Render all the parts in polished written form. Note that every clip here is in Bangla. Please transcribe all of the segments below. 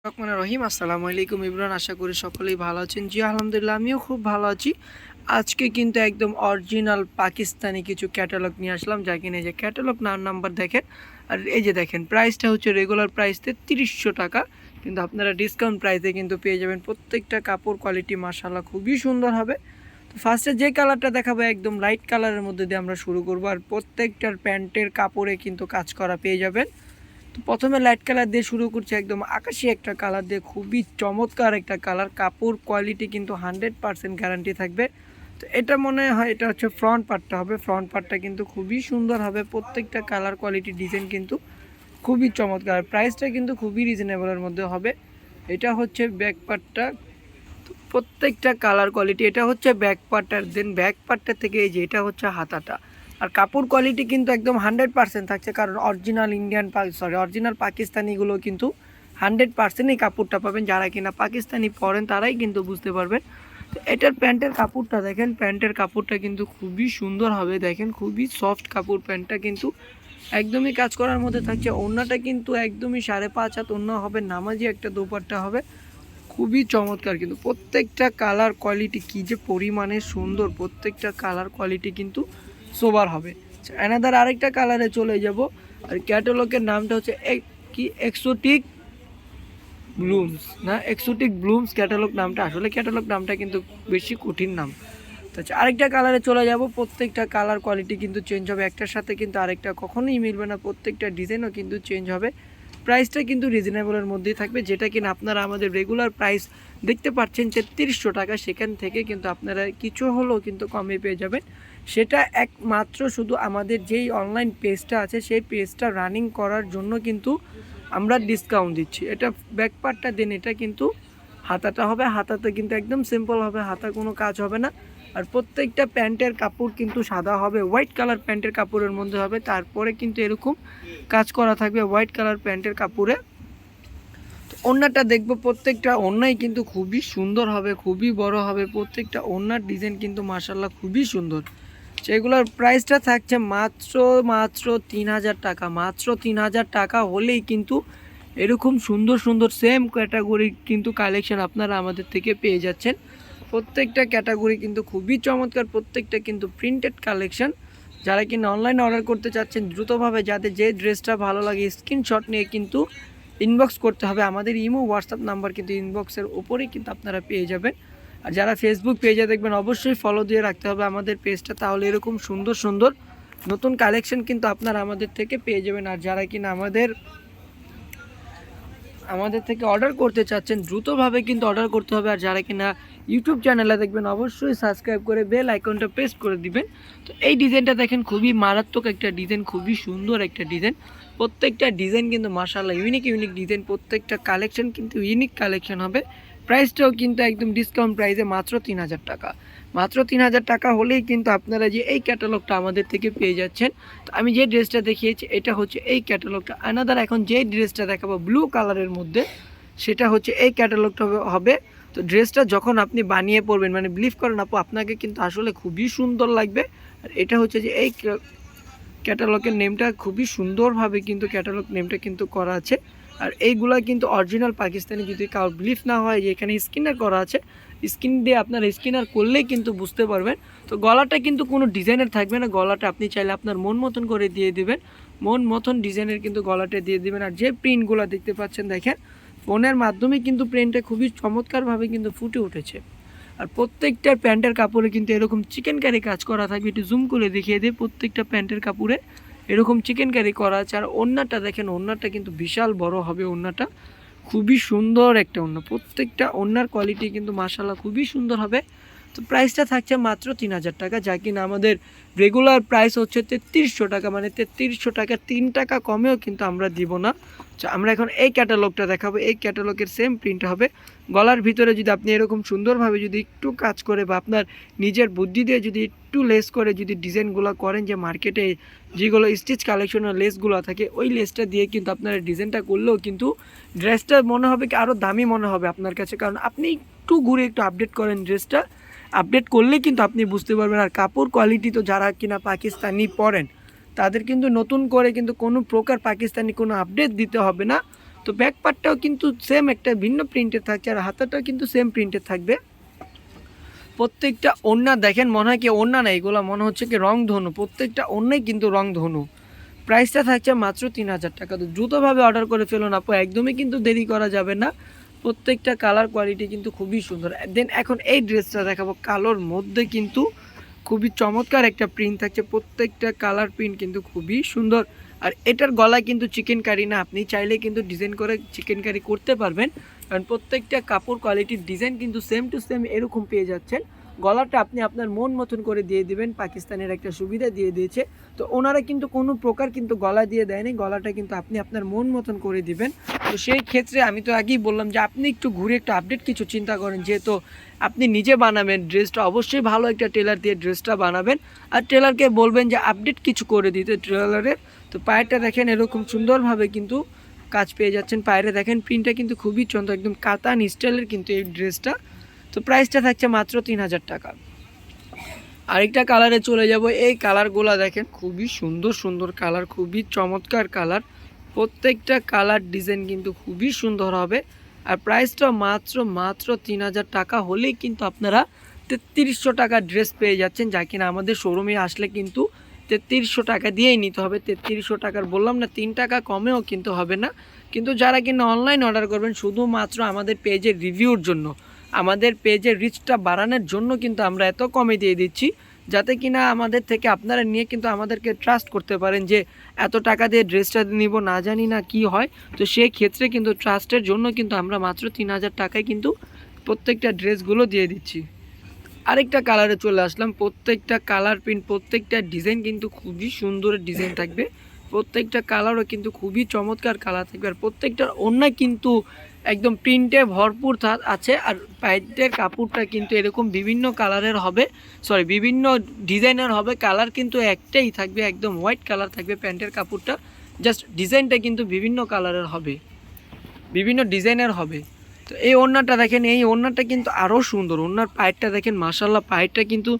রহমানির রহিম। আসসালামু আলাইকুম ইমরান, আশা করি সকলেই ভালো আছেন। জি আলহামদুলিল্লাহ, আমিও খুব ভালো আছি। আজকে কিন্তু একদম অরিজিনাল পাকিস্তানি কিছু ক্যাটালগ নিয়ে আসলাম, যা কিনে যে ক্যাটালগ নাম্বার দেখেন। আর এই যে দেখেন, প্রাইসটা হচ্ছে রেগুলার প্রাইস ৩৩০০ টাকা, কিন্তু আপনারা ডিসকাউন্ট প্রাইসে কিন্তু পেয়ে যাবেন। প্রত্যেকটা কাপড় কোয়ালিটি মাশাআল্লাহ খুবই সুন্দর হবে। তো ফার্স্টে যে কালারটা দেখাবো একদম লাইট কালারের মধ্যে দিয়ে আমরা শুরু করবো। আর প্রত্যেকটার প্যান্টের কাপড়ে কিন্তু কাজ করা পেয়ে যাবেন। তো প্রথমে লাইট কালার দিয়ে শুরু করছি, একদম আকাশি একটা কালার দিয়ে, খুবই চমৎকার একটা কালার। কাপড় কোয়ালিটি কিন্তু 100% গ্যারান্টি থাকবে। তো এটা মনে হয় এটা হচ্ছে ফ্রন্ট পার্টটা হবে। ফ্রন্ট পার্টটা কিন্তু খুবই সুন্দর হবে। প্রত্যেকটা কালার কোয়ালিটি ডিজাইন কিন্তু খুবই চমৎকার। প্রাইসটা কিন্তু খুবই রিজনেবলের মধ্যে হবে। এটা হচ্ছে ব্যাক পার্টটা। প্রত্যেকটা কালার কোয়ালিটি, এটা হচ্ছে ব্যাক পার্টটার, দেন ব্যাক পার্টটা থেকে এই যে এটা হচ্ছে হাতাটা। আর কাপড় কোয়ালিটি কিন্তু একদম 100% থাকছে, কারণ অরিজিনাল অরিজিনাল পাকিস্তানিগুলো কিন্তু 100% এই কাপড়টা পাবেন। যারা কিনা পাকিস্তানি পরেন তারাই কিন্তু বুঝতে পারবেন। তো এটার প্যান্টের কাপড়টা দেখেন, প্যান্টের কাপড়টা কিন্তু খুবই সুন্দর হবে। দেখেন খুবই সফট কাপড়, প্যান্টটা কিন্তু একদমই কাজ করার মধ্যে থাকছে। ওড়নাটা কিন্তু একদমই 5.5 হাত ওড়না হবে, নামাজি একটা দোপাট্টা হবে, খুবই চমৎকার। কিন্তু প্রত্যেকটা কালার কোয়ালিটি কী যে পরিমাণে সুন্দর, প্রত্যেকটা কালার কোয়ালিটি কিন্তু সোবার হবে। অ্যানাদার আরেকটা কালারে চলে যাব। আর ক্যাটালগের নামটা হচ্ছে এক্সোটিক ব্লুমস, না এক্সোটিক ব্লুমস ক্যাটালগ নামটা। আসলে ক্যাটালগ নামটা কিন্তু বেশি কঠিন নাম। তো আরেকটা কালারে চলে যাব। প্রত্যেকটা কালার কোয়ালিটি কিন্তু চেঞ্জ হবে, একটার সাথে কিন্তু আরেকটা কখনোই মিলবে না। প্রত্যেকটা ডিজাইনও কিন্তু চেঞ্জ হবে। প্রাইসটা কিন্তু রিজনেবলের মধ্যেই থাকবে, যেটা কিনা আপনারা আমাদের রেগুলার প্রাইস দেখতে পাচ্ছেন ৩৩০০ টাকা, সেখান থেকে কিন্তু আপনারা কিছু হলেও কিন্তু কমে পেয়ে যাবেন। সেটা একমাত্র শুধু আমাদের যেই অনলাইন পেজটা আছে সেই পেজটা রানিং করার জন্য কিন্তু আমরা ডিসকাউন্ট দিচ্ছি। এটা ব্যাক পার্টটা দেন, এটা কিন্তু হাতাটা হবে। হাতাতে কিন্তু একদম সিম্পল হবে, হাতা কোনো কাজ হবে না। আর প্রত্যেকটা প্যান্টের কাপড় কিন্তু সাদা হবে, হোয়াইট কালার প্যান্টের কাপড়ের মধ্যে হবে। তারপরে কিন্তু এরকম কাজ করা থাকবে হোয়াইট কালার প্যান্টের কাপড়ে। তো ওড়নাটা দেখবো, প্রত্যেকটা ওড়নাই কিন্তু খুবই সুন্দর হবে, খুবই বড় হবে। প্রত্যেকটা ওড়নার ডিজাইন কিন্তু মাশাআল্লাহ খুবই সুন্দর। সেগুলোর প্রাইসটা থাকছে মাত্র মাত্র ৩০০০ টাকা। মাত্র ৩০০০ টাকা হলেই কিন্তু এরকম সুন্দর সুন্দর সেম ক্যাটাগরি কিন্তু কালেকশন আপনারা আমাদের থেকে পেয়ে যাচ্ছেন। প্রত্যেকটা ক্যাটাগরি কিন্তু খুবই চমৎকার, প্রত্যেকটা কিন্তু প্রিন্টেড কালেকশন। যারা কিনা অনলাইনে অর্ডার করতে চাচ্ছেন দ্রুতভাবে, যাদের যে ড্রেসটা ভালো লাগে স্ক্রিনশট নিয়ে কিন্তু ইনবক্স করতে হবে। আমাদের ইমো হোয়াটসঅ্যাপ নাম্বার কিন্তু ইনবক্সের ওপরেই কিন্তু আপনারা পেয়ে যাবেন। আর যারা ফেসবুক পেজে দেখবেন অবশ্যই ফলো দিয়ে রাখতে হবে আমাদের পেজটা, তাহলে এরকম সুন্দর সুন্দর নতুন কালেকশন কিন্তু আপনারা আমাদের থেকে পেয়ে যাবেন। আর যারা কিনা আমাদের থেকে অর্ডার করতে চাচ্ছেন দ্রুতভাবে কিন্তু অর্ডার করতে হবে। আর যারা কিনা ইউটিউব চ্যানেলে দেখবেন অবশ্যই সাবস্ক্রাইব করে বেল আইকনটা প্রেস করে দিবেন। তো এই ডিজাইনটা দেখেন, খুবই মারাত্মক একটা ডিজাইন, খুবই সুন্দর একটা ডিজাইন। প্রত্যেকটা ডিজাইন কিন্তু মাশাআল্লাহ ইউনিক ইউনিক ডিজাইন, প্রত্যেকটা কালেকশন কিন্তু ইউনিক কালেকশন হবে। প্রাইসটাও কিন্তু একদম ডিসকাউন্ট প্রাইসে মাত্র ৩০০০ টাকা। মাত্র ৩০০০ টাকা হলেই কিন্তু আপনারা যে এই ক্যাটালগটা আমাদের থেকে পেয়ে যাচ্ছেন। তো আমি যে ড্রেসটা দেখিয়েছি এটা হচ্ছে এই ক্যাটালগটা। আনাদার এখন যে ড্রেসটা দেখাবো ব্লু কালারের মধ্যে, সেটা হচ্ছে এই ক্যাটালগটা হবে। তো ড্রেসটা যখন আপনি বানিয়ে পরবেন, মানে বিলিভ করেন আপু, আপনাকে কিন্তু আসলে খুবই সুন্দর লাগবে। আর এটা হচ্ছে যে এই ক্যাটালগের নেমটা খুবই সুন্দরভাবে কিন্তু ক্যাটালগ নেমটা কিন্তু করা আছে। আর এইগুলা কিন্তু অরিজিনাল পাকিস্তানি, যদি কারোর বিলিভ না হয় যে এখানে স্কিনার করা আছে, স্কিন দিয়ে আপনারা স্কিনার করলেই কিন্তু বুঝতে পারবেন। তো গলাটা কিন্তু কোনো ডিজাইনের থাকবে না, গলাটা আপনি চাইলে আপনার মন মতন করে দিয়ে দিবেন, মন মতন ডিজাইনের কিন্তু গলাটা দিয়ে দিবেন। আর যে প্রিন্টগুলো দেখতে পাচ্ছেন দেখেন, ফোনের মাধ্যমে কিন্তু প্রিন্টটা খুবই চমৎকারভাবে কিন্তু ফুটে উঠেছে। আর প্রত্যেকটা প্যান্টের কাপড়ে কিন্তু এরকম চিকেন কারি কাজ করা থাকবে। একটু জুম করে দেখিয়ে দিই, প্রত্যেকটা প্যান্টের কাপড়ে এরকম চিকেন কারি করা আছে। আর ওড়নাটা দেখেন, ওড়নাটা কিন্তু বিশাল বড় হবে, ওড়নাটা খুবই সুন্দর একটা ওড়না। প্রত্যেকটা ওড়নার কোয়ালিটি কিন্তু মাশাআল্লাহ খুবই সুন্দর হবে। তো প্রাইসটা থাকছে মাত্র ৩০০০ টাকা, যা কিনা আমাদের রেগুলার প্রাইস হচ্ছে ৩৩০০ টাকা। মানে ৩৩০০ টাকা ৩ টাকা কমেও কিন্তু আমরা দিব না। আমরা এখন এই ক্যাটালগটা দেখাবো, এই ক্যাটালগের সেম প্রিন্ট হবে। গলার ভিতরে যদি আপনি এরকম সুন্দরভাবে যদি একটু কাজ করে বা আপনার নিজের বুদ্ধি দিয়ে যদি একটু লেস করে যদি ডিজাইনগুলো করেন, যে মার্কেটে যেগুলো স্টিচ কালেকশনের লেসগুলো থাকে ওই লেসটা দিয়ে কিন্তু আপনারা ডিজাইনটা করলেও কিন্তু ড্রেসটা মনে হবে কি আরও দামি মনে হবে আপনার কাছে। কারণ আপনি একটু ঘুরে একটু আপডেট করেন, ড্রেসটা আপডেট করলে কিন্তু আপনি বুঝতে পারবেন। আর কাপড় কোয়ালিটি তো যারা কিনা পাকিস্তানি পরেন তাদের কিন্তু নতুন করে কিন্তু কোনো প্রকার পাকিস্তানি কোনো আপডেট দিতে হবে না। তো ব্যাক পার্টটাও কিন্তু সেম একটা ভিন্ন প্রিন্টের থাকছে, আর হাতাটাও কিন্তু সেম প্রিন্টের থাকবে। প্রত্যেকটা ওড়না দেখেন মনে হয় কি ওড়না না, এগুলো মনে হচ্ছে কি রংধনু, প্রত্যেকটা ওড়নাই কিন্তু রংধনু। প্রাইসটা থাকছে মাত্র 3000 টাকা। তো দ্রুতভাবে অর্ডার করে ফেলুন আপু, একদমই কিন্তু দেরি করা যাবে না। প্রত্যেকটা কালার কোয়ালিটি কিন্তু খুবই সুন্দর। দেন এখন এই ড্রেসটা দেখাবো, কালোর মধ্যে কিন্তু খুবই চমৎকার একটা প্রিন্ট থাকছে, প্রত্যেকটা কালার প্রিন্ট কিন্তু খুবই সুন্দর। আর এটার গলায় কিন্তু চিকেন কারি না, আপনি চাইলে কিন্তু ডিজাইন করে চিকেন কারি করতে পারবেন, কারণ প্রত্যেকটা কাপড় কোয়ালিটির ডিজাইন কিন্তু সেম টু সেম এরকম পেয়ে যাচ্ছেন। গলাটা আপনি আপনার মন মতন করে দিয়ে দিবেন, পাকিস্তানের একটা সুবিধা দিয়ে দিয়েছে। তো ওনারা কিন্তু কোনো প্রকার কিন্তু গলা দিয়ে দেয়নি, গলাটা কিন্তু আপনি আপনার মন মতন করে দিবেন। তো সেই ক্ষেত্রে আমি তো আগেই বললাম যে আপনি একটু ঘুরে একটু আপডেট কিছু চিন্তা করেন, যেহেতু আপনি নিজে বানাবেন ড্রেসটা, অবশ্যই ভালো একটা টেলার দিয়ে ড্রেসটা বানাবেন, আর টেলারকে বলবেন যে আপডেট কিছু করে দিতে টেলারের। তো পায়েরটা দেখেন এরকম সুন্দরভাবে কিন্তু কাজ পেয়ে যাচ্ছেন, পায়েরে দেখেন প্রিন্টটা কিন্তু খুবই সুন্দর, একদম কাতান স্টাইলের কিন্তু এই ড্রেসটা। তো প্রাইসটা থাকছে মাত্র 3000 টাকা। আরেকটা কালারে চলে যাব, এই কালারগুলো দেখেন খুবই সুন্দর সুন্দর কালার, খুবই চমৎকার কালার, প্রত্যেকটা কালার ডিজাইন কিন্তু খুবই সুন্দর হবে। আর প্রাইসটা মাত্র 3000 টাকা হলেই কিন্তু আপনারা 3300 টাকা ড্রেস পেয়ে যাচ্ছেন, যা কিনা আমাদের শোরুমে আসলে কিন্তু 3300 টাকা দিয়েই নিতে হবে। 3300 টাকার বললাম না, 3 টাকা কমেও কিন্তু হবে না। কিন্তু যারা কিনা অনলাইন অর্ডার করবেন শুধুমাত্র আমাদের পেজের রিভিউর জন্য, আমাদের পেজের রিচটা বাড়ানোর জন্য কিন্তু আমরা এত কমে দিয়ে দিচ্ছি, যাতে কিনা আমাদের থেকে আপনারা নিয়ে কিন্তু আমাদেরকে ট্রাস্ট করতে পারেন যে এত টাকা দিয়ে ড্রেসটা নিব, না জানি না কি হয়। তো সেই ক্ষেত্রে কিন্তু ট্রাস্টের জন্য কিন্তু আমরা মাত্র 3000 টাকায় কিন্তু প্রত্যেকটা ড্রেসগুলো দিয়ে দিচ্ছি। আরেকটা কালারে চলে আসলাম, প্রত্যেকটা কালার প্রিন্ট, প্রত্যেকটা ডিজাইন কিন্তু খুবই সুন্দর ডিজাইন থাকবে, প্রত্যেকটা কালারও কিন্তু খুবই চমৎকার কালার থাকবে। আর প্রত্যেকটার ওড়না কিন্তু একদম প্রিন্টে ভরপুর আছে, আর পায়ের কাপড়টা কিন্তু এরকম বিভিন্ন কালারের হবে, সরি বিভিন্ন ডিজাইনের হবে, কালার কিন্তু একটাই থাকবে, একদম হোয়াইট কালার থাকবে প্যান্টের কাপড়টা, জাস্ট ডিজাইনটা কিন্তু বিভিন্ন কালারের হবে, বিভিন্ন ডিজাইনের হবে। তো এই ওড়নাটা দেখেন, এই ওড়নাটা কিন্তু আরও সুন্দর, ওড়নার পায়েরটা দেখেন মাশাল্লাহ, পায়েরটা কিন্তু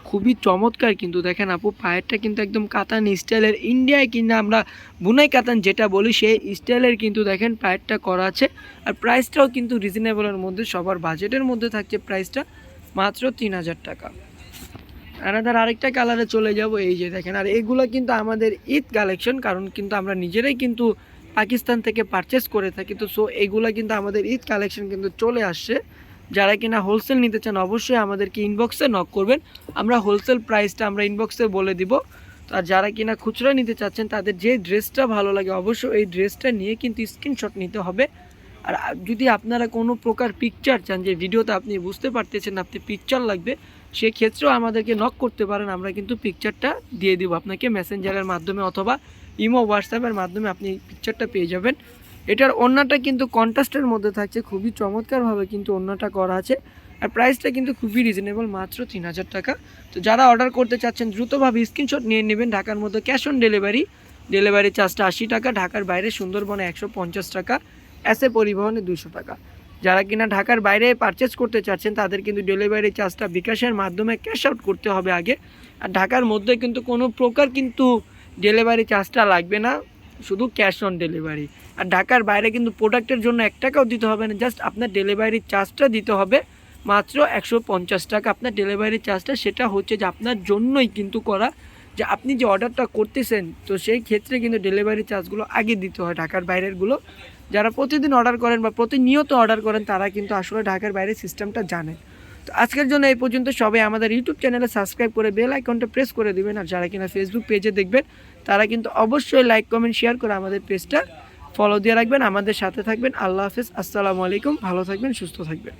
খুবই চমৎকার কিন্তু দেখেন আপু, পায়েরটা কিন্তু একদম কাতান স্টাইলের, ইন্ডিয়ায় কিনা আমরা বুনাই কাতান যেটা বলি সেই স্টাইলের কিন্তু দেখেন পায়েরটা করা আছে। আর প্রাইসটাও কিন্তু রিজনেবলের মধ্যে, সবার বাজেটের মধ্যে থাকছে প্রাইসটা মাত্র 3000 টাকা। আরেকটা কালারে চলে যাব, এই যে দেখেন, আর এগুলো কিন্তু আমাদের ঈদ কালেকশন, কারণ কিন্তু আমরা নিজেরাই কিন্তু পাকিস্তান থেকে পারচেস করে থাকি। তো সো এইগুলো কিন্তু আমাদের ঈদ কালেকশন কিন্তু চলে আসছে, যারা কিনা হোলসেল নিতে চান অবশ্যই আমাদেরকে ইনবক্সে নক করবেন, আমরা হোলসেল প্রাইসটা আমরা ইনবক্সে বলে দিব। আর যারা কিনা খুচরা নিতে চাচ্ছেন তাদের যে ড্রেসটা ভালো লাগে অবশ্যই এই ড্রেসটা নিয়ে কিন্তু স্ক্রিনশট নিতে হবে। আর যদি আপনারা কোনো প্রকার পিকচার চান, যে ভিডিওতে আপনি বুঝতে পারতেছেন আপনি পিকচার লাগবে, সেক্ষেত্রেও আমাদেরকে নক করতে পারেন, আমরা কিন্তু পিকচারটা দিয়ে দিব আপনাকে মেসেঞ্জারের মাধ্যমে অথবা ইমো হোয়াটসঅ্যাপের মাধ্যমে আপনি পিকচারটা পেয়ে যাবেন। এটার ওড়নাটা কিন্তু কন্ট্রাস্টের মধ্যে থাকছে, খুবই চমৎকারভাবে কিন্তু ওড়নাটা করা আছে। আর প্রাইসটা কিন্তু খুবই রিজনেবল, মাত্র 3000 টাকা। তো যারা অর্ডার করতে চাচ্ছেন দ্রুতভাবে স্ক্রিনশট নিয়ে নেবেন। ঢাকার মধ্যে ক্যাশ অন ডেলিভারি চার্জটা 80 টাকা, ঢাকার বাইরে সুন্দরবনে 150 টাকা, এসে পরিবহনে 200 টাকা। যারা কিনা ঢাকার বাইরে পারচেস করতে চাচ্ছেন তাদের কিন্তু ডেলিভারি চার্জটা বিকাশের মাধ্যমে ক্যাশ আউট করতে হবে আগে। আর ঢাকার মধ্যে কিন্তু কোনো প্রকার কিন্তু ডেলিভারি চার্জটা লাগবে না, শুধু ক্যাশ অন ডেলিভারি। আর ঢাকার বাইরে কিন্তু প্রোডাক্টের জন্য 1 টাকাও দিতে হবে না, জাস্ট আপনার ডেলিভারি চার্জটা দিতে হবে মাত্র 150 টাকা। আপনার ডেলিভারি চার্জটা সেটা হচ্ছে যে আপনার জন্যই কিন্তু করা, যে আপনি যে অর্ডারটা করতেছেন তো সেই ক্ষেত্রে কিন্তু ডেলিভারি চার্জগুলো আগে দিতে হয়। ঢাকার বাইরেরগুলো যারা প্রতিদিন অর্ডার করেন বা প্রতিনিয়ত অর্ডার করেন তারা কিন্তু আসলে ঢাকার বাইরের সিস্টেমটা জানেন। তো আজকের জন্য এই পর্যন্ত। সবাই আমাদের ইউটিউব চ্যানেলে সাবস্ক্রাইব করে বেল আইকনটা প্রেস করে দিবেন। আর যারা কিনা ফেসবুক পেজে দেখবেন তারা কিন্তু অবশ্যই লাইক কমেন্ট শেয়ার করে আমাদের পেজটা ফলো দিয়ে রাখবেন, আমাদের সাথে থাকবেন। আল্লাহ হাফেজ, আসসালামু আলাইকুম, ভালো থাকবেন, সুস্থ থাকবেন।